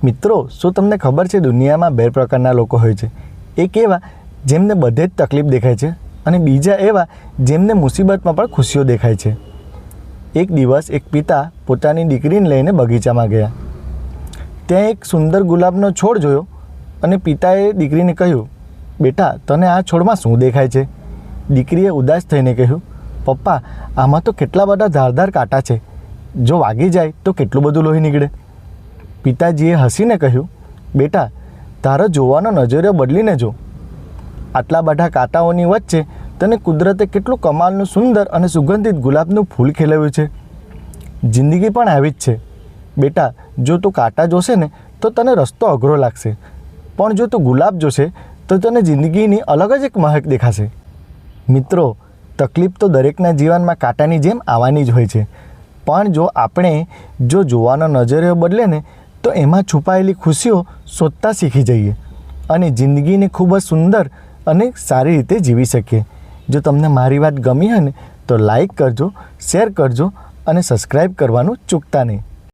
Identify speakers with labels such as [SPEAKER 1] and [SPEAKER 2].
[SPEAKER 1] મિત્રો, શું તમને ખબર છે દુનિયામાં બે પ્રકારના લોકો હોય છે? એક એવા જેમને બધે જ તકલીફ દેખાય છે અને બીજા એવા જેમને મુસીબતમાં પણ ખુશીઓ દેખાય છે. એક દિવસ એક પિતા પોતાની દીકરીને લઈને બગીચામાં ગયા. ત્યાં એક સુંદર ગુલાબનો છોડ જોયો અને પિતાએ દીકરીને કહ્યું, બેટા, તને આ છોડમાં શું દેખાય છે? દીકરીએ ઉદાસ થઈને કહ્યું, પપ્પા, આમાં તો કેટલા બધા ધારદાર કાંટા છે. જો વાગી જાય તો કેટલું બધું લોહી નીકળે. પિતાજીએ હસીને કહ્યું, બેટા, તારો જોવાનો નજરિયો બદલીને જો. આટલા બધા કાંટાઓની વચ્ચે તને કુદરતે કેટલું કમાલનું સુંદર અને સુગંધિત ગુલાબનું ફૂલ ખીલવ્યું છે. જિંદગી પણ આવી જ છે. બેટા, જો તું કાંટા જોશે ને તો તને રસ્તો અઘરો લાગશે, પણ જો તું ગુલાબ જોશે તો તને જિંદગીની અલગ જ એક મહેક દેખાશે. મિત્રો, તકલીફ તો દરેકના જીવનમાં કાંટાની જેમ આવવાની જ હોય છે, પણ જો આપણે જોવાનો નજરિયો બદલે ને તો એમાં છુપાયેલી ખુશીઓ શોધતા શીખી જઈએ અને જિંદગીને ખૂબ જ સુંદર અને સારી રીતે જીવી શકીએ. જો તમને મારી વાત ગમી હોય ને તો લાઈક કરજો, શેર કરજો અને સબસ્ક્રાઈબ કરવાનું ચૂકતા નહીં.